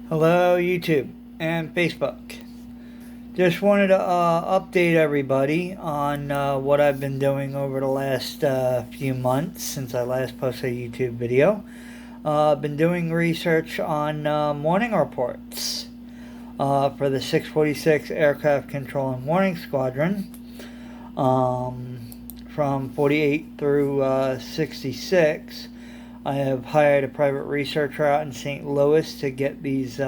Hello, YouTube and Facebook. Just wanted to update everybody on what I've been doing over the last few months since I last posted a YouTube video. I've been doing research on morning reports for the 646 Aircraft Control and Warning Squadron from 48 through 66. I have hired a private researcher out in St. Louis to get these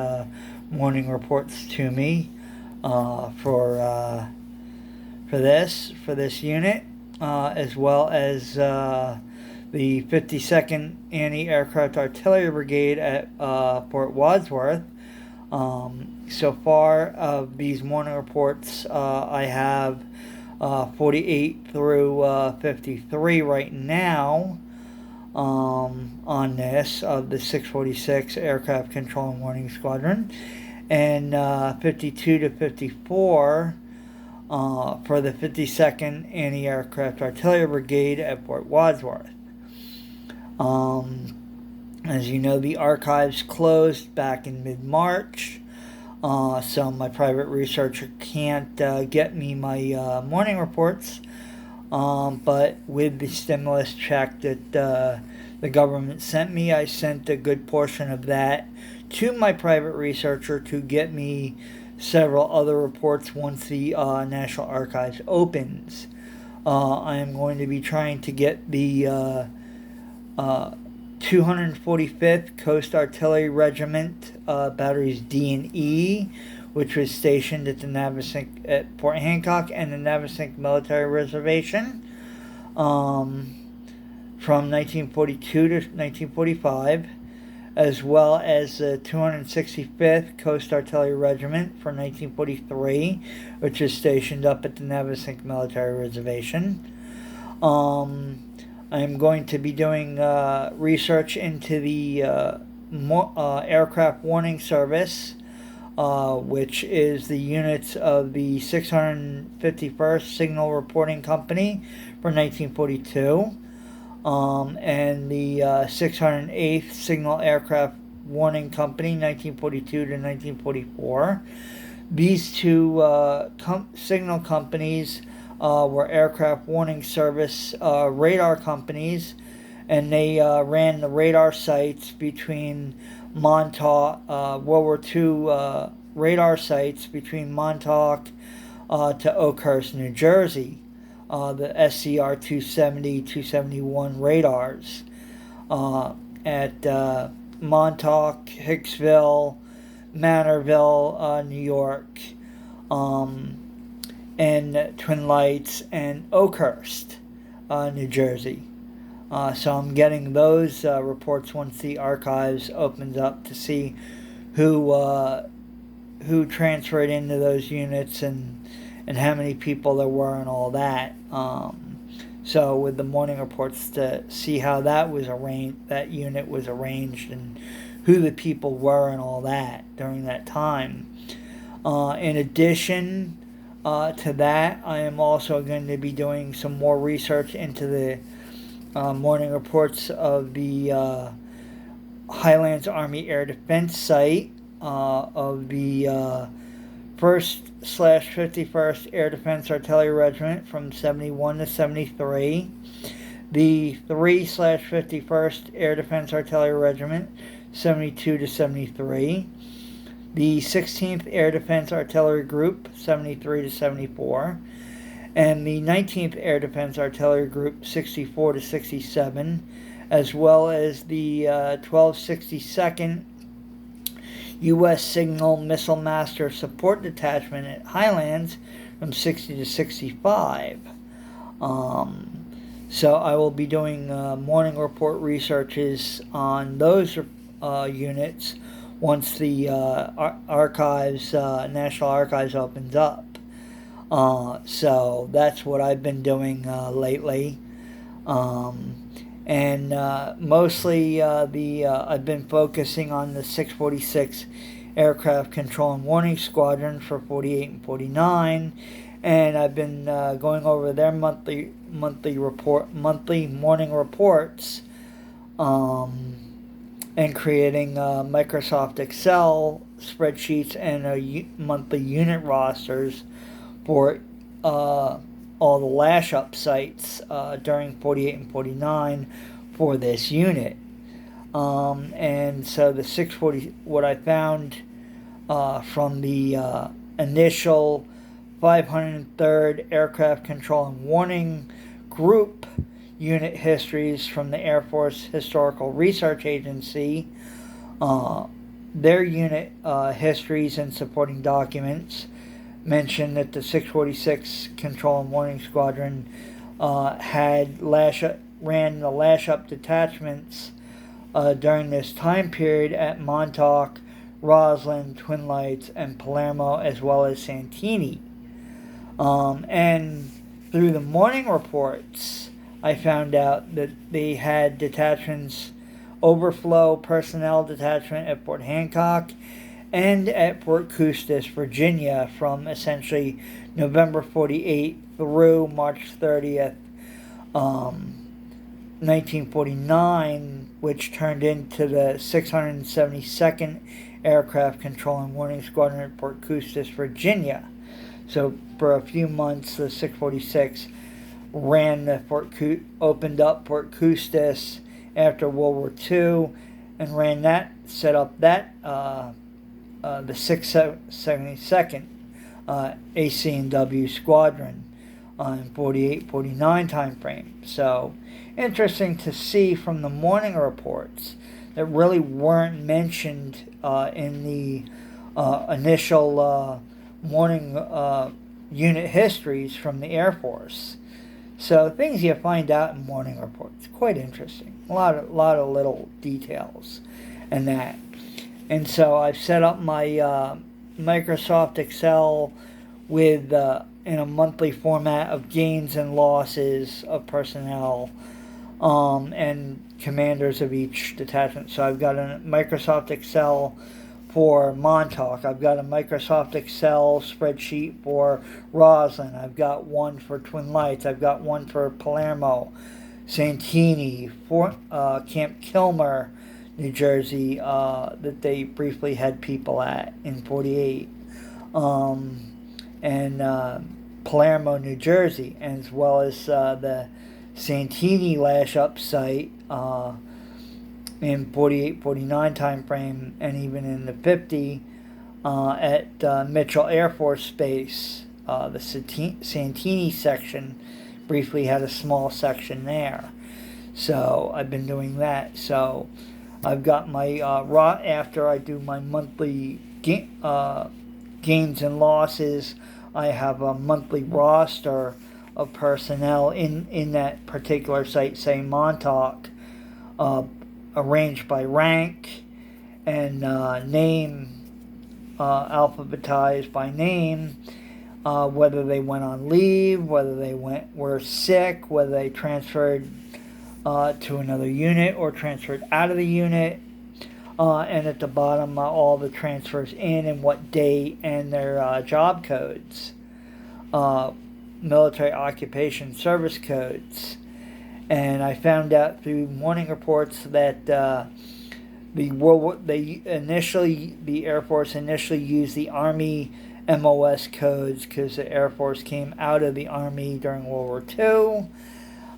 morning reports to me for this unit, as well as the 52nd Anti-Aircraft Artillery Brigade at Fort Wadsworth. So far, of these morning reports, I have 48 through 53 right now. On this of the 646 Aircraft Control and Warning Squadron, and 52 to 54 for the 52nd Anti-Aircraft Artillery Brigade at Fort Wadsworth. As you know, the archives closed back in mid-March, so my private researcher can't get me my morning reports. But with the stimulus check that the government sent me, I sent a good portion of that to my private researcher to get me several other reports once the National Archives opens. I am going to be trying to get the 245th Coast Artillery Regiment, batteries D and E, which was stationed at the Navesink at Fort Hancock and the Navesink Military Reservation from 1942 to 1945, as well as the 265th Coast Artillery Regiment from 1943, which is stationed up at the Navesink Military Reservation. I'm going to be doing research into the Aircraft Warning Service, which is the units of the 651st Signal Reporting Company for 1942, and the 608th Signal Aircraft Warning Company 1942 to 1944. These two signal companies were Aircraft Warning Service radar companies, and they ran the radar sites between Montauk, World War II radar sites between Montauk to Oakhurst, New Jersey. The SCR 270, 271 radars at Montauk, Hicksville, Manorville, New York, and Twin Lights and Oakhurst, New Jersey. So I'm getting those reports once the archives opens up to see who transferred into those units and how many people there were and all that. So with the morning reports to see how that was arranged, that unit was arranged, and who the people were and all that during that time. In addition to that, I am also going to be doing some more research into the morning reports of the Highlands Army Air Defense Site of the 1st/51st Air Defense Artillery Regiment from 71 to 73, the 3/51st Air Defense Artillery Regiment 72 to 73, the 16th Air Defense Artillery Group 73 to 74, and the 19th Air Defense Artillery Group 64 to 67, as well as the 1262nd U.S. Signal Missile Master Support Detachment at Highlands from 60 to 65. So I will be doing morning report researches on those units once the archives, National Archives opens up. So that's what I've been doing lately. And mostly I've been focusing on the 646 Aircraft Control and Warning Squadron for 48 and 49, and I've been going over their monthly morning reports, and creating Microsoft Excel spreadsheets and monthly unit rosters for all the lash up sites during 48 and 49 for this unit. And so the 640, what I found from the initial 503rd Aircraft Control and Warning Group unit histories from the Air Force Historical Research Agency, their unit histories and supporting documents mention that the 646 Control and Warning Squadron ran the lash up detachments during this time period at Montauk, Roslyn, Twin Lights, and Palermo, as well as Santini. And through the morning reports, I found out that they had detachments, overflow personnel detachment at Fort Hancock and at Fort Custis, Virginia, from essentially November 48th through March 30th, 1949, which turned into the 672nd Aircraft Control and Warning Squadron at Fort Custis, Virginia. So for a few months, the 646 opened up Fort Custis after World War II, and set up the 672nd AC&W Squadron in 48-49 time frame. So interesting to see from the morning reports that really weren't mentioned in the initial morning unit histories from the Air Force. So things you find out in morning reports, quite interesting. A lot of little details and that. And so I've set up my Microsoft Excel with in a monthly format of gains and losses of personnel and commanders of each detachment. So I've got a Microsoft Excel for Montauk. I've got a Microsoft Excel spreadsheet for Roslyn. I've got one for Twin Lights. I've got one for Palermo, Santini, for Camp Kilmer, New Jersey, that they briefly had people at in 48, and Palermo, New Jersey, as well as the Santini lash up site in 48-49 time frame, and even in the 50 at Mitchell Air Force Base. The Santini section briefly had a small section there. So I've been doing that. So I've got my after I do my monthly gains and losses, I have a monthly roster of personnel in that particular site, say Montauk, arranged by rank and name, alphabetized by name, whether they went on leave, whether they were sick, whether they transferred to another unit or transferred out of the unit, and at the bottom all the transfers in and what date and their job codes, military occupation service codes. And I found out through morning reports that the Air Force initially used the Army MOS codes because the Air Force came out of the Army during World War II.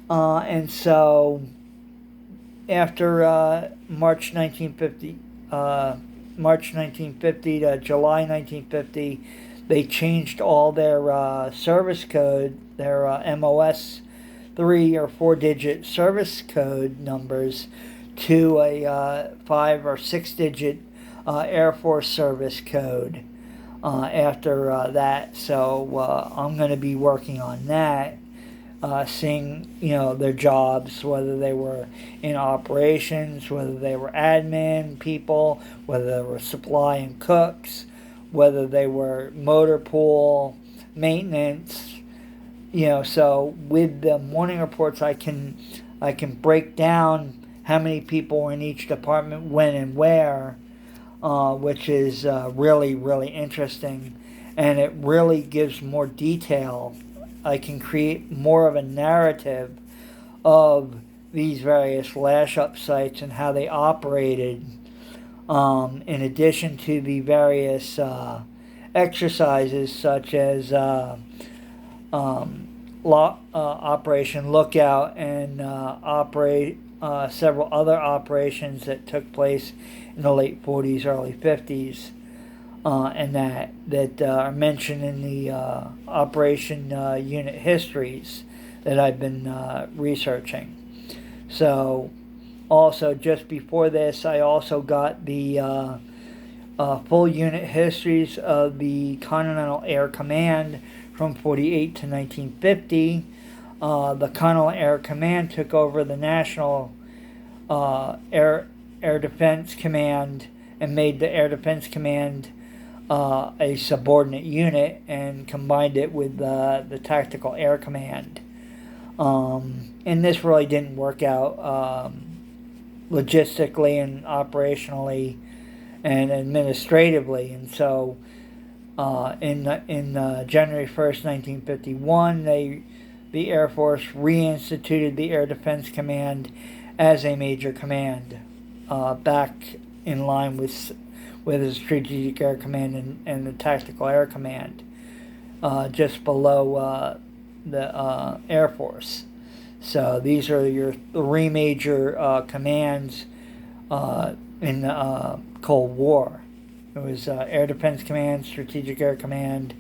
And so after March 1950 to July 1950, they changed all their service code, their MOS 3 or 4 digit service code numbers to a 5 or 6 digit Air Force service code after that. So I'm going to be working on that, seeing their jobs, whether they were in operations, whether they were admin people, whether they were supply and cooks, whether they were motor pool maintenance. So with the morning reports, I can break down how many people were in each department, when and where, which is really, really interesting, and it really gives more detail. I can create more of a narrative of these various lash-up sites and how they operated in addition to the various exercises such as Operation Lookout and several other operations that took place in the late 40s, early 50s, and that are mentioned in the Operation Unit Histories that I've been researching. So, also just before this, I also got the full unit histories of the Continental Air Command from 48 to 1950. The Continental Air Command took over the National Air Defense Command and made the Air Defense Command a subordinate unit and combined it with the Tactical Air Command. And this really didn't work out logistically and operationally and administratively. And so in January 1st, 1951, the Air Force reinstituted the Air Defense Command as a major command, back in line with the Strategic Air Command and the Tactical Air Command, just below the Air Force. So these are your three major commands in the Cold War. It was Air Defense Command, Strategic Air Command,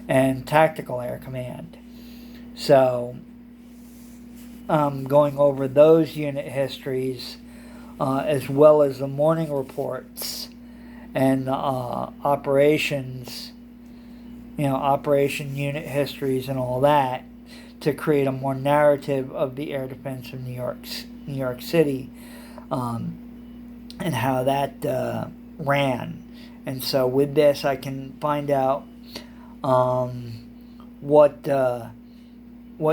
and Tactical Air Command. So going over those unit histories, as well as the morning reports and operations, operation unit histories and all that, to create a more narrative of the air defense of New York City, and how that ran. And so with this, I can find out what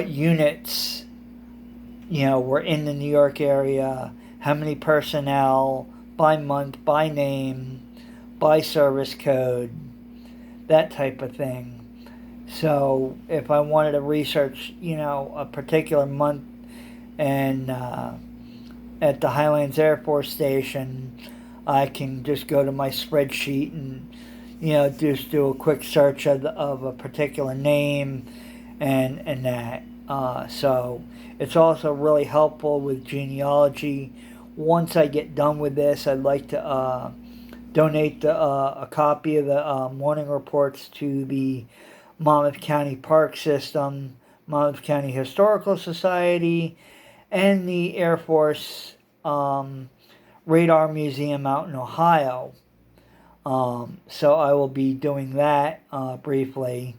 units were in the New York area, how many personnel, by month, by name, by service code, that type of thing. So if I wanted to research, a particular month and at the Highlands Air Force Station, I can just go to my spreadsheet and, just do a quick search of a particular name and that. So it's also really helpful with genealogy. Once I get done with this, I'd like to donate a copy of the morning reports to the Monmouth County Park System, Monmouth County Historical Society, and the Air Force Radar Museum out in Ohio. So I will be doing that briefly.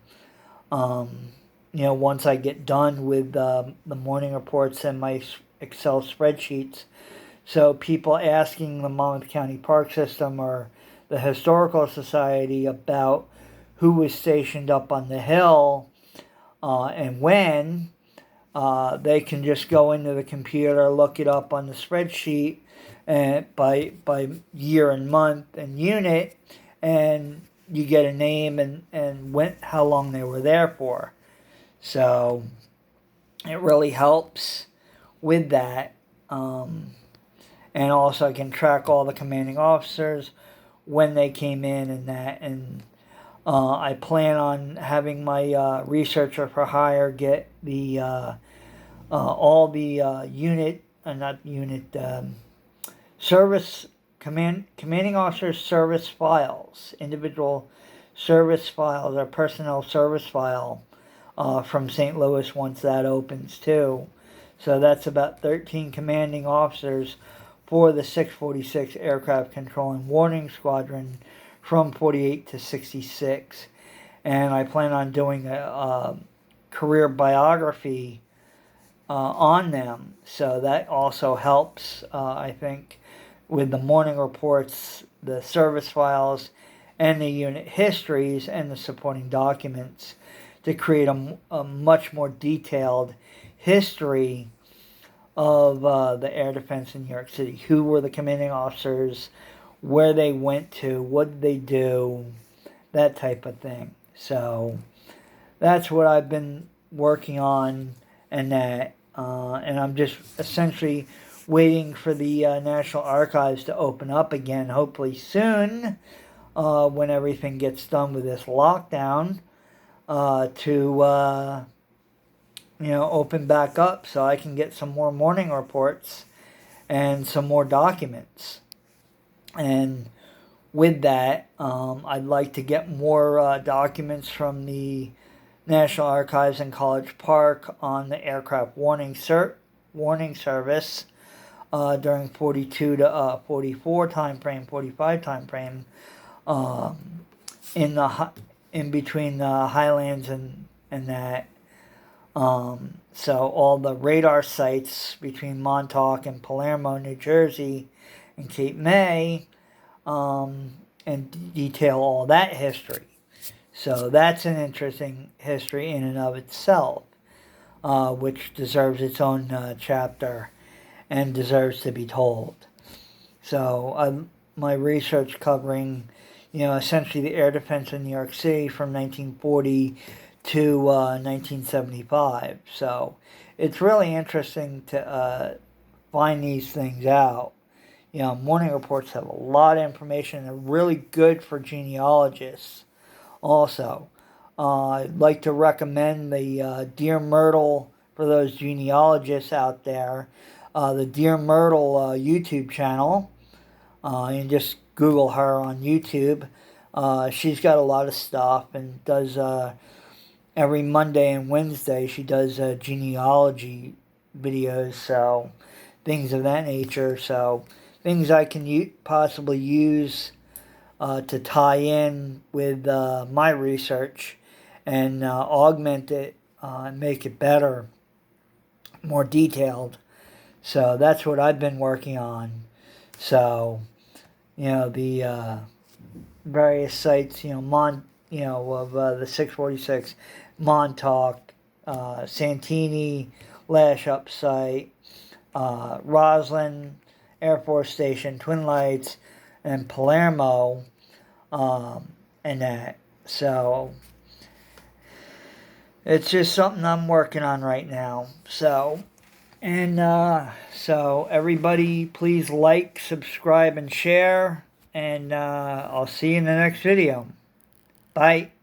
Once I get done with the morning reports and my Excel spreadsheets. So people asking the Monmouth County Park System or the Historical Society about who was stationed up on the hill and when, they can just go into the computer, look it up on the spreadsheet and by year and month and unit, and you get a name and how long they were there for. So it really helps with that. And also I can track all the commanding officers, when they came in and that. And I plan on having my researcher for hire get the all the service commanding officers service files, individual service files, or personnel service file from St. Louis once that opens too. So that's about 13 commanding officers for the 646 Aircraft Control and Warning Squadron from 48 to 66. And I plan on doing a career biography on them. So that also helps, I think, with the morning reports, the service files, and the unit histories and the supporting documents to create a much more detailed history of the air defense in New York City. Who were the commanding officers, where they went to, what did they do, that type of thing. So that's what I've been working on, and I'm just essentially waiting for the National Archives to open up again, hopefully soon, when everything gets done with this lockdown, to open back up so I can get some more morning reports and some more documents. And with that, I'd like to get more documents from the National Archives in College Park on the aircraft warning service during 42 to 44 time frame, 45 time frame, in between the Highlands and that. So all the radar sites between Montauk and Palermo, New Jersey, and Cape May, and detail all that history. So that's an interesting history in and of itself, which deserves its own chapter and deserves to be told. So my research covering, essentially the air defense in New York City from 1940 to 1975. So it's really interesting to find these things out. Morning reports have a lot of information. They're really good for genealogists also. I'd like to recommend the Dear Myrtle for those genealogists out there. The Dear Myrtle YouTube channel. You can just Google her on YouTube. She's got a lot of stuff and does every Monday and Wednesday she does genealogy videos, so things of that nature. So things I can possibly use to tie in with my research and augment it and make it better, more detailed. So that's what I've been working on. So, the various sites, of the 646, Montauk, Santini, Lash Up site, Roslyn Air Force Station, Twin Lights, and Palermo, and that. So it's just something I'm working on right now. So everybody please like, subscribe, and share, and I'll see you in the next video. Bye.